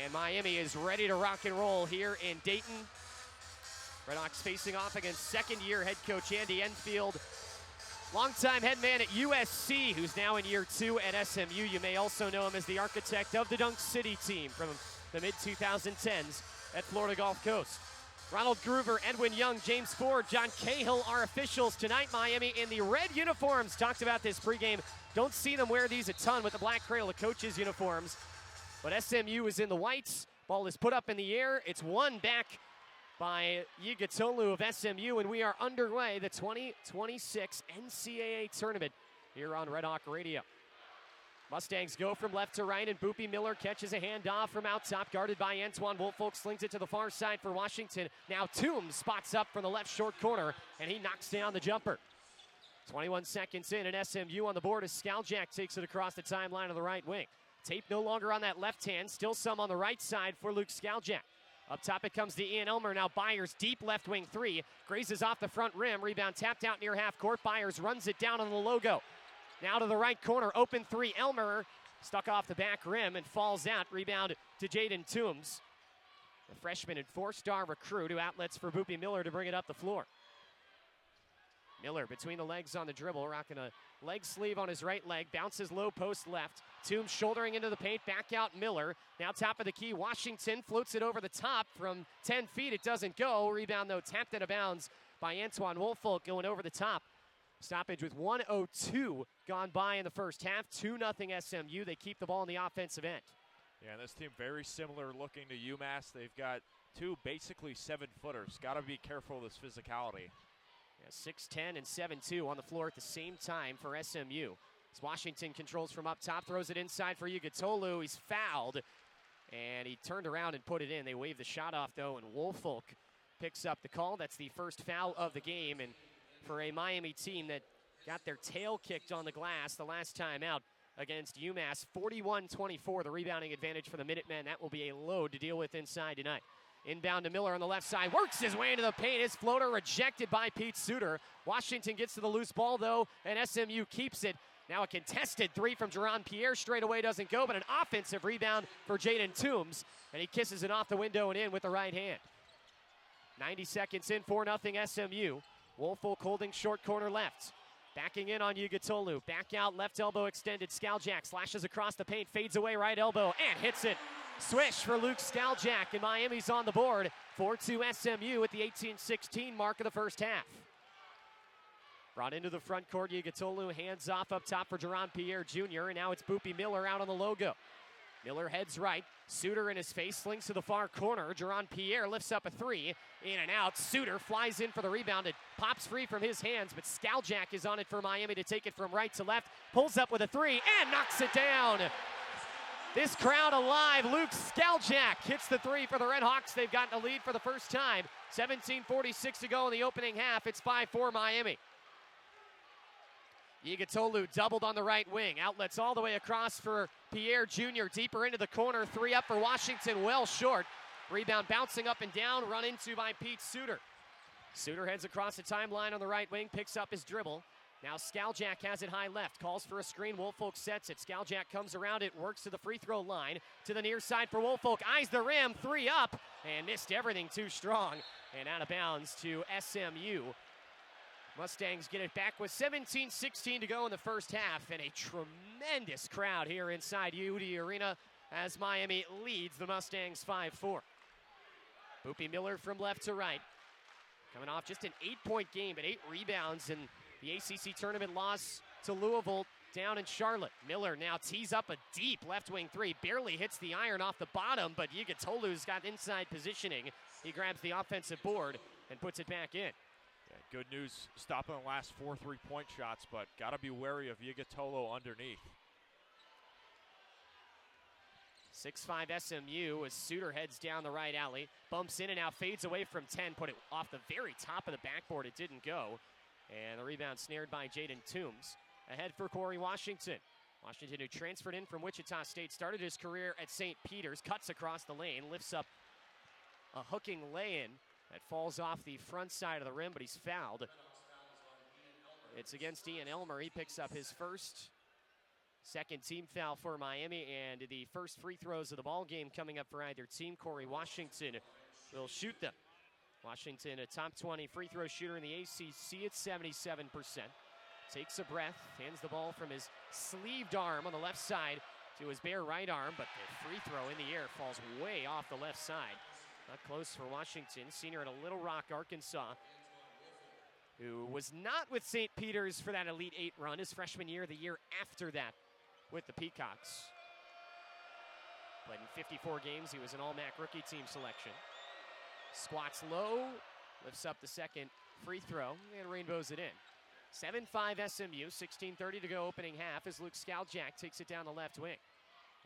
And Miami is ready to rock and roll here in Dayton. Redhawks facing off against second-year head coach Andy Enfield, longtime head man at USC, who's now in year 2 at SMU. You may also know him as the architect of the Dunk City team from the mid-2010s at Florida Gulf Coast. Ronald Groover, Edwin Young, James Ford, John Cahill are officials tonight. Miami in the red uniforms. Talked about this pregame. Don't see them wear these a ton with the black cradle of coaches' uniforms. But SMU is in the whites. Ball is put up in the air. It's won back by Yigatolu of SMU, and we are underway the 2026 NCAA tournament here on Red Hawk Radio. Mustangs go from left to right, and Boopy Miller catches a handoff from out top, guarded by Antoine Woolfolk, slings it to the far side for Washington. Now Toombs spots up from the left short corner, and he knocks down the jumper. 21 seconds in, and SMU on the board as Skaljack takes it across the timeline of the right wing. Tape no longer on that left hand, still some on the right side for Luke Skaljack. Up top it comes to Ian Elmer, now Byers deep left wing three, grazes off the front rim, rebound tapped out near half court, Byers runs it down on the logo. Now to the right corner, open three, Elmer stuck off the back rim and falls out, rebound to Jaden Toombs. The freshman and 4-star recruit who outlets for Boopy Miller to bring it up the floor. Miller between the legs on the dribble, rocking a leg sleeve on his right leg, bounces low post left. Toombs shouldering into the paint, back out Miller. Now top of the key, Washington floats it over the top from 10 feet. It doesn't go. Rebound though tapped out of bounds by Antoine Woolfolk going over the top. Stoppage with 1:02 gone by in the first half. 2-0 SMU. They keep the ball in the offensive end. Yeah, and this team very similar looking to UMass. They've got two basically 7-footers. Got to be careful of this physicality. Yeah, 6'10 and 7'2 on the floor at the same time for SMU. As Washington controls from up top, throws it inside for Yigatolu. He's fouled, and he turned around and put it in. They waved the shot off, though, and Woolfolk picks up the call. That's the first foul of the game, and for a Miami team that got their tail kicked on the glass the last time out against UMass, 41-24, the rebounding advantage for the Minutemen. That will be a load to deal with inside tonight. Inbound to Miller on the left side, works his way into the paint. His floater rejected by Pete Suter. Washington gets to the loose ball, though, and SMU keeps it. Now a contested three from Jerron Pierre. Straight away doesn't go, but an offensive rebound for Jaden Toombs, and he kisses it off the window and in with the right hand. 90 seconds in, 4-0 SMU. Woolfolk holding short corner left. Backing in on Yigatolu. Back out, left elbow extended. Skaljack slashes across the paint, fades away right elbow, and hits it. Swish for Luke Skaljack, and Miami's on the board. 4-2 SMU at the 18-16 mark of the first half. Brought into the front court, Yigatolu hands off up top for Jerron Pierre Jr., and now it's Boopy Miller out on the logo. Miller heads right. Suter in his face, slings to the far corner. Jerron Pierre lifts up a three. In and out. Suter flies in for the rebound. It pops free from his hands, but Skaljack is on it for Miami to take it from right to left. Pulls up with a three and knocks it down. This crowd alive. Luke Skaljack hits the three for the Red Hawks. They've gotten a lead for the first time. 17:46 to go in the opening half. It's 5-4 Miami. Yigatolu doubled on the right wing. Outlets all the way across for Pierre Jr. Deeper into the corner. Three up for Washington, well short. Rebound bouncing up and down, run into by Pete Suter. Suter heads across the timeline on the right wing, picks up his dribble. Now Skaljack has it high left, calls for a screen. Woolfolk sets it. Skaljack comes around it, works to the free throw line. To the near side for Woolfolk, eyes the rim, three up, and missed everything too strong. And out of bounds to SMU. Mustangs get it back with 17:16 to go in the first half, and a tremendous crowd here inside UD Arena as Miami leads the Mustangs 5-4. Boopy Miller from left to right. Coming off just an 8-point game, but 8 rebounds in the ACC tournament loss to Louisville down in Charlotte. Miller now tees up a deep left wing three, barely hits the iron off the bottom, but Yigatolu's got inside positioning. He grabs the offensive board and puts it back in. Yeah, good news stopping the last 4 3-point shots, but got to be wary of Yigatolu underneath. 6'5 SMU as Suter heads down the right alley. Bumps in and out, fades away from 10, put it off the very top of the backboard. It didn't go. And the rebound snared by Jaden Toombs. Ahead for Corey Washington. Washington, who transferred in from Wichita State, started his career at St. Peter's, cuts across the lane, lifts up a hooking lay-in that falls off the front side of the rim, but he's fouled. It's against Ian Elmer. He picks up his first Second team foul for Miami, and the first free throws of the ball game coming up for either team. Corey Washington will shoot them. Washington, a top 20 free throw shooter in the ACC at 77%. Takes a breath, hands the ball from his sleeved arm on the left side to his bare right arm, but the free throw in the air falls way off the left side. Not close for Washington. Senior at Little Rock, Arkansas, who was not with St. Peter's for that Elite Eight run his freshman year, the year after that with the Peacocks. Played in 54 games. He was an All-MAC rookie team selection. Squats low, lifts up the second free throw, and rainbows it in. 7-5 SMU, 16:30 to go opening half as Luke Skaljak takes it down the left wing.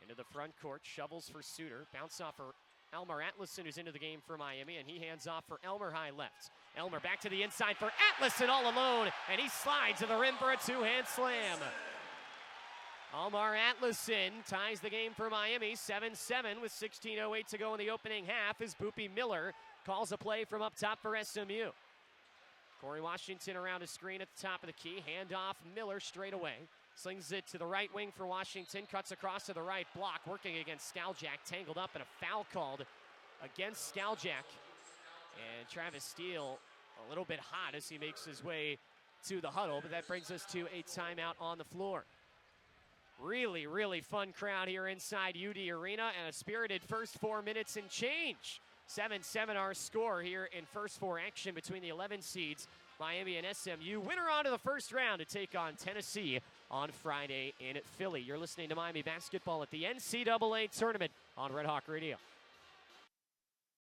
Into the front court, shovels for Suter. Bounce off for Elmer Atlason, who's into the game for Miami, and he hands off for Elmer high left. Elmer back to the inside for Atlason all alone, and he slides to the rim for a two-hand slam. Almar Atlason ties the game for Miami, 7-7 with 16:08 to go in the opening half as Boopy Miller calls a play from up top for SMU. Corey Washington around his screen at the top of the key. Handoff, Miller straight away. Slings it to the right wing for Washington. Cuts across to the right block, working against Skaljak. Tangled up and a foul called against Skaljak. And Travis Steele a little bit hot as he makes his way to the huddle, but that brings us to a timeout on the floor. Really, really fun crowd here inside UD Arena, and a spirited first 4 minutes and change. 7-7 our score here in first four action between the 11 seeds, Miami and SMU. Winner on to the first round to take on Tennessee on Friday in Philly. You're listening to Miami basketball at the NCAA tournament on Red Hawk Radio.